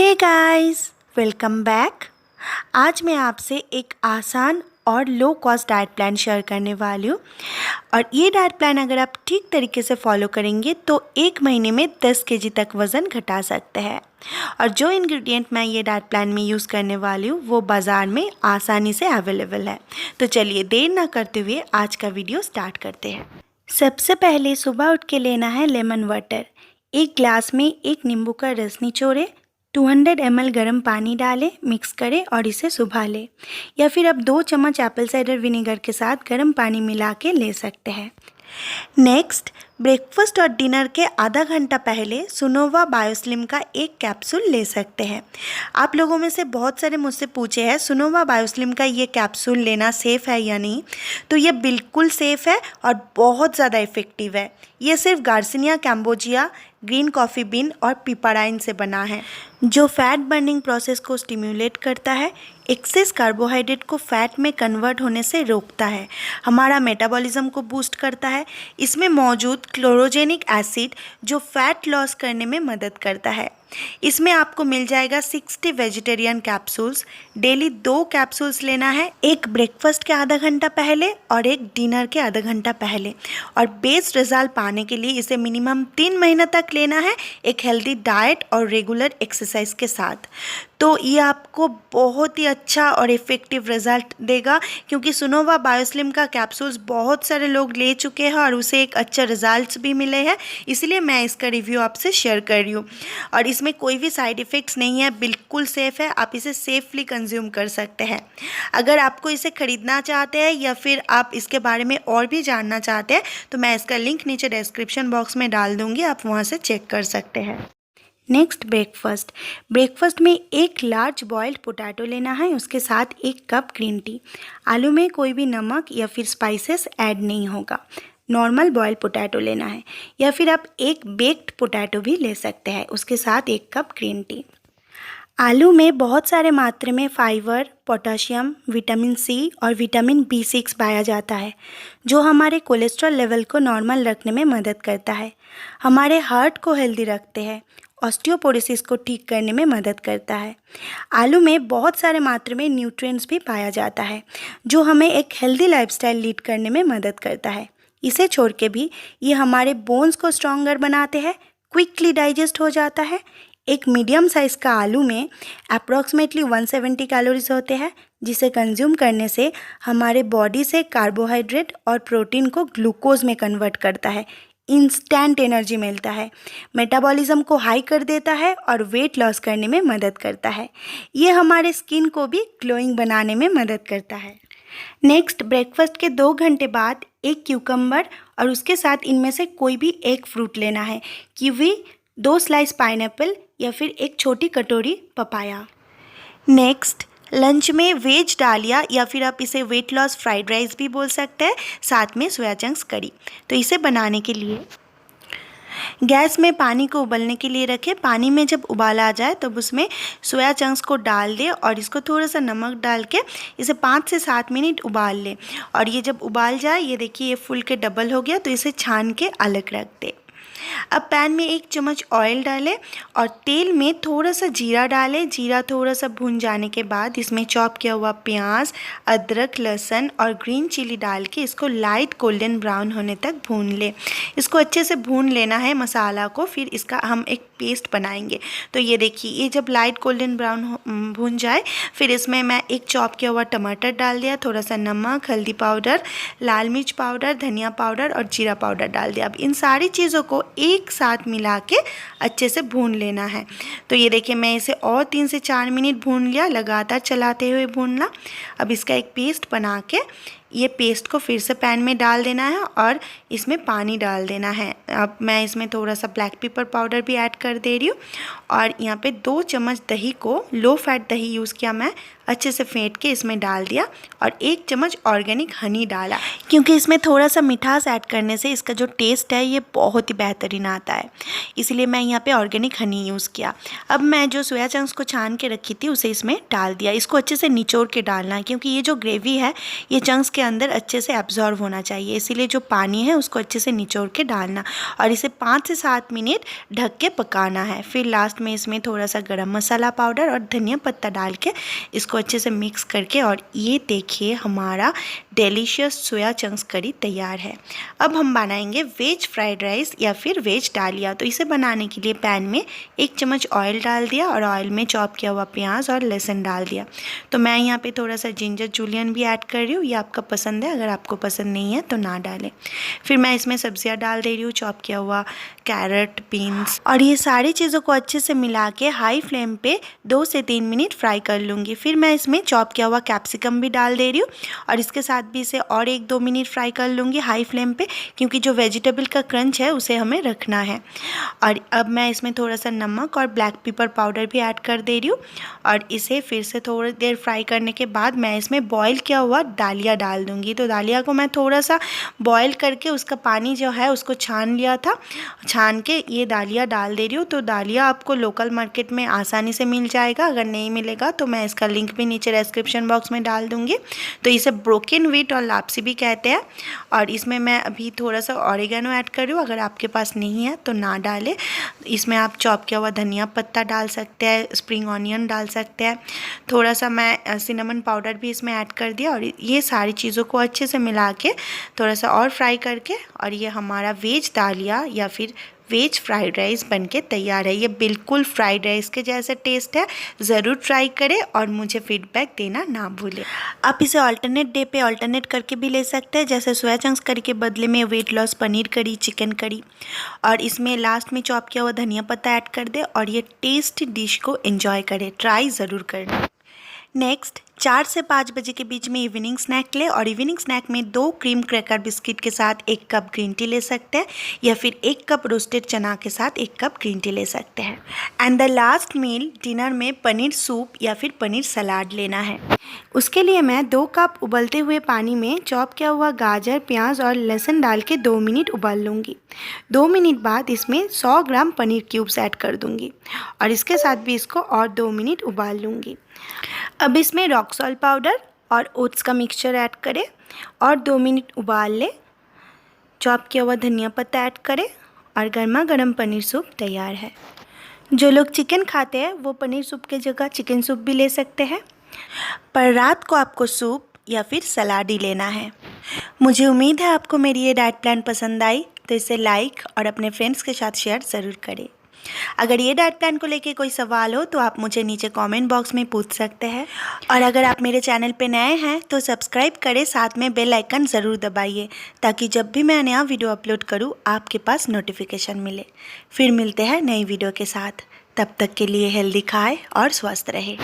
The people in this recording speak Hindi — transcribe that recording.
Hey guys, welcome back. आज मैं आपसे एक आसान और low cost diet plan share करने वाली हूँ। और ये डाइट प्लान अगर आप ठीक तरीके से फॉलो करेंगे तो 1 महीने में 10 केजी तक वज़न घटा सकते हैं। और जो इंग्रेडिएंट मैं ये डाइट प्लान में यूज़ करने वाली हूँ वो बाज़ार में आसानी से अवेलेबल है। तो चलिए देर ना करते हुए आज का वीडियो स्टार्ट करते हैं। सबसे पहले सुबह उठ के लेना है लेमन वाटर। 1 ग्लास में 1 नींबू का रस निचोड़े, 200 ml गर्म पानी डालें, मिक्स करें और इसे सुबह लें। या फिर आप 2 चम्मच एप्पल साइडर विनेगर के साथ गर्म पानी मिला के ले सकते हैं। नेक्स्ट, ब्रेकफास्ट और डिनर के आधा घंटा पहले सुनोवा बायोस्लिम का 1 कैप्सूल ले सकते हैं। आप लोगों में से बहुत सारे मुझसे पूछे हैं सुनोवा बायोस्लिम का ये कैप्सूल लेना सेफ़ है या नहीं। तो ये बिल्कुल सेफ़ है और बहुत ज़्यादा इफ़ेक्टिव है। ये सिर्फ garcinia cambogia, green coffee been और पिपराइन से बना है, जो फैट बर्निंग प्रोसेस को स्टिम्युलेट करता है, एक्सेस कार्बोहाइड्रेट को फैट में कन्वर्ट होने से रोकता है, हमारा मेटाबॉलिज्म को बूस्ट करता है। इसमें मौजूद क्लोरोजेनिक एसिड जो फैट लॉस करने में मदद करता है। इसमें आपको मिल जाएगा 60 वेजिटेरियन कैप्सूल्स। डेली 2 कैप्सूल्स लेना है, एक ब्रेकफास्ट के आधा घंटा पहले और एक डिनर के आधा घंटा पहले। और बेस्ट रिजल्ट पाने के लिए इसे मिनिमम 3 महीने तक लेना है, एक हेल्दी डाइट और रेगुलर एक्सरसाइज के साथ। तो ये आपको बहुत ही अच्छा और इफ़ेक्टिव रिज़ल्ट देगा, क्योंकि सुनोवा बायोस्लिम का कैप्सूल्स बहुत सारे लोग ले चुके हैं और उसे एक अच्छा रिजल्ट्स भी मिले हैं। इसलिए मैं इसका रिव्यू आपसे शेयर कर रही हूँ। और इसमें कोई भी साइड इफ़ेक्ट्स नहीं है, बिल्कुल सेफ़ है, आप इसे सेफली कंज्यूम कर सकते हैं। अगर आपको इसे ख़रीदना चाहते हैं या फिर आप इसके बारे में और भी जानना चाहते हैं तो मैं इसका लिंक नीचे डिस्क्रिप्शन बॉक्स में डाल दूँगी, आप वहाँ से चेक कर सकते हैं। नेक्स्ट, ब्रेकफास्ट में 1 लार्ज बॉइल्ड पोटैटो लेना है, उसके साथ 1 कप ग्रीन टी। आलू में कोई भी नमक या फिर स्पाइसेस ऐड नहीं होगा। नॉर्मल बॉइल्ड पोटैटो लेना है, या फिर आप 1 बेक्ड पोटैटो भी ले सकते हैं, उसके साथ 1 कप ग्रीन टी। आलू में बहुत सारे मात्रा में फाइबर, पोटेशियम, विटामिन सी और विटामिन B6 पाया जाता है, जो हमारे कोलेस्ट्रॉल लेवल को नॉर्मल रखने में मदद करता है, हमारे हार्ट को हेल्दी रखते हैं, ऑस्टियोपोरोसिस को ठीक करने में मदद करता है। आलू में बहुत सारे मात्रा में न्यूट्रिएंट्स भी पाया जाता है, जो हमें एक हेल्दी लाइफस्टाइल लीड करने में मदद करता है। इसे छोड़ के भी ये हमारे बोन्स को स्ट्रॉन्गर बनाते हैं, क्विकली डाइजेस्ट हो जाता है। एक मीडियम साइज़ का आलू में अप्रॉक्सीमेटली 170 कैलोरीज होते हैं, जिसे कंज्यूम करने से हमारे बॉडी से कार्बोहाइड्रेट और प्रोटीन को ग्लूकोज में कन्वर्ट करता है। इंस्टेंट एनर्जी मिलता है, मेटाबॉलिज्म को हाई कर देता है और वेट लॉस करने में मदद करता है। ये हमारे स्किन को भी ग्लोइंग बनाने में मदद करता है। नेक्स्ट, ब्रेकफास्ट के 2 घंटे बाद 1 क्यूकम्बर और उसके साथ इनमें से कोई भी एक फ्रूट लेना है, कीवी, 2 स्लाइस पाइनएप्पल या फिर 1 छोटी कटोरी पपाया। नेक्स्ट, लंच में वेज डालिया या फिर आप इसे वेट लॉस फ्राइड राइस भी बोल सकते हैं, साथ में सोया चंक्स करी। तो इसे बनाने के लिए गैस में पानी को उबलने के लिए रखें। पानी में जब उबाल आ जाए तब उसमें सोया चंक्स को डाल दें और इसको थोड़ा सा नमक डाल के इसे 5 से 7 मिनट उबाल लें। और ये जब उबाल जाए, ये देखिए ये फुल के डबल हो गया, तो इसे छान के अलग रख दें। अब पैन में 1 चम्मच ऑयल डालें और तेल में थोड़ा सा जीरा डालें। जीरा थोड़ा सा भून जाने के बाद इसमें चॉप किया हुआ प्याज, अदरक, लहसुन और ग्रीन चिली डाल के इसको लाइट गोल्डन ब्राउन होने तक भून लें। इसको अच्छे से भून लेना है मसाला को, फिर इसका हम एक पेस्ट बनाएंगे। तो ये देखिए ये जब लाइट गोल्डन ब्राउन भून जाए, फिर इसमें मैं 1 चॉप किया हुआ टमाटर डाल दिया, थोड़ा सा नमक, हल्दी पाउडर, लाल मिर्च पाउडर, धनिया पाउडर और जीरा पाउडर डाल दिया। अब इन सारी चीज़ों को एक साथ मिला के अच्छे से भून लेना है। तो ये देखिए मैं इसे और 3 से 4 मिनट भून लिया, लगातार चलाते हुए भूनना। अब इसका एक पेस्ट बना के ये पेस्ट को फिर से पैन में डाल देना है और इसमें पानी डाल देना है। अब मैं इसमें थोड़ा सा ब्लैक पेपर पाउडर भी ऐड कर दे रही हूँ और यहाँ पे 2 चम्मच दही को, लो फैट दही यूज़ किया मैं, अच्छे से फेंट के इसमें डाल दिया और 1 चम्मच ऑर्गेनिक हनी डाला, क्योंकि इसमें थोड़ा सा मिठास ऐड करने से इसका जो टेस्ट है ये बहुत ही बेहतरीन आता है, इसलिए मैं यहाँ पे ऑर्गेनिक हनी यूज़ किया। अब मैं जो सोया चंक्स को छान के रखी थी उसे इसमें डाल दिया। इसको अच्छे से निचोड़ के डालना है, क्योंकि ये जो ग्रेवी है ये चंक्स के अंदर अच्छे से एब्जॉर्ब होना चाहिए, इसीलिए जो पानी है उसको अच्छे से निचोड़ के डालना और इसे 5 से 7 मिनट ढक के पकाना है। फिर लास्ट में इसमें थोड़ा सा गरम मसाला पाउडर और धनिया पत्ता डाल के इसको अच्छे से मिक्स करके, और ये देखिए हमारा डिलीशियस सोया चंक्स करी तैयार है। अब हम बनाएंगे वेज फ्राइड राइस या फिर वेज डालिया। तो इसे बनाने के लिए पैन में 1 चम्मच ऑयल डाल दिया और ऑयल में चॉप किया हुआ प्याज और लहसुन डाल दिया। तो मैं यहाँ पे थोड़ा सा जिंजर जूलियन भी ऐड कर रही हूँ, ये आपका पसंद है, अगर आपको पसंद नहीं है तो ना डालें। फिर मैं इसमें सब्जियाँ डाल दे रही हूँ, चॉप किया हुआ कैरेट, बीन्स, और ये सारी चीज़ों को अच्छे से मिला के हाई फ्लेम पे 2 से 3 मिनट फ्राई कर लूँगी। फिर मैं इसमें चॉप किया हुआ कैप्सिकम भी डाल दे रही हूँ और इसके साथ भी इसे और 1-2 मिनट फ्राई कर लूँगी हाई फ्लेम पे, क्योंकि जो वेजिटेबल का क्रंच है उसे हमें रखना है। और अब मैं इसमें थोड़ा सा नमक और ब्लैक पेपर पाउडर भी ऐड कर दे रही हूँ और इसे फिर से थोड़ी देर फ्राई करने के बाद मैं इसमें बॉईल किया हुआ दालिया डाल दूँगी। तो दालिया को मैं थोड़ा सा बॉईल करके उसका पानी जो है उसको छान लिया था, छान के ये दालिया डाल दे रही हूँ। तो दालिया आपको लोकल मार्केट में आसानी से मिल जाएगा, अगर नहीं मिलेगा तो मैं इसका लिंक भी नीचे डिस्क्रिप्शन बॉक्स में डाल दूँगी। तो इसे ब्रोकन व्हीट और लापसी भी कहते हैं। और इसमें मैं अभी थोड़ा सा ऑरिगेनो ऐड कर रही हूँ, अगर आपके पास नहीं है तो ना डालें। इसमें आप चॉप किया हुआ धनिया पत्ता डाल सकते हैं, स्प्रिंग ऑनियन डाल सकते हैं, थोड़ा सा मैं सिनेमन पाउडर भी इसमें ऐड कर दिया और ये सारी चीज़ों को अच्छे से मिला के थोड़ा सा और फ्राई करके, और ये हमारा वेज दालिया या फिर वेज फ्राइड राइस बनके तैयार है। ये बिल्कुल फ्राइड राइस के जैसा टेस्ट है, ज़रूर ट्राई करें और मुझे फीडबैक देना ना भूलें। आप इसे अल्टरनेट डे पे अल्टरनेट करके भी ले सकते हैं, जैसे सोया चंक्स करी के बदले में वेट लॉस पनीर करी, चिकन करी, और इसमें लास्ट में चॉप किया हुआ धनिया पत्ता ऐड कर दे और ये टेस्टी डिश को एंजॉय करें। ट्राई ज़रूर करना। नेक्स्ट 4 से 5 बजे के बीच में इवनिंग स्नैक ले, और इवनिंग स्नैक में 2 क्रीम क्रैकर बिस्किट के साथ 1 कप ग्रीन टी ले सकते हैं, या फिर 1 कप रोस्टेड चना के साथ 1 कप ग्रीन टी ले सकते हैं। And the last meal dinner में पनीर सूप या फिर पनीर सलाद लेना है। उसके लिए मैं 2 कप उबलते हुए पानी में चॉप किया हुआ गाजर, प्याज और लहसुन डाल के 2 मिनट उबाल लूँगी। 2 मिनट बाद इसमें 100 ग्राम पनीर क्यूब्स ऐड कर दूँगी और इसके साथ भी इसको और 2 मिनट उबाल लूँगी। अब इसमें रॉक सॉल्ट पाउडर और ओट्स का मिक्सचर ऐड करें और 2 मिनट उबाल लें। चॉप किया हुआ धनिया पत्ता ऐड करें और गर्मा गर्म पनीर सूप तैयार है। जो लोग चिकन खाते हैं वो पनीर सूप की जगह चिकन सूप भी ले सकते हैं, पर रात को आपको सूप या फिर सलाद ही लेना है। मुझे उम्मीद है आपको मेरी ये डाइट प्लान पसंद आई, तो इसे लाइक और अपने फ्रेंड्स के साथ शेयर ज़रूर करें। अगर ये डाइट प्लान को लेके कोई सवाल हो तो आप मुझे नीचे कमेंट बॉक्स में पूछ सकते हैं, और अगर आप मेरे चैनल पे नए हैं तो सब्सक्राइब करें, साथ में बेल आइकन ज़रूर दबाइए ताकि जब भी मैं नया वीडियो अपलोड करूँ आपके पास नोटिफिकेशन मिले। फिर मिलते हैं नई वीडियो के साथ, तब तक के लिए हेल्दी खाएं और स्वस्थ रहें।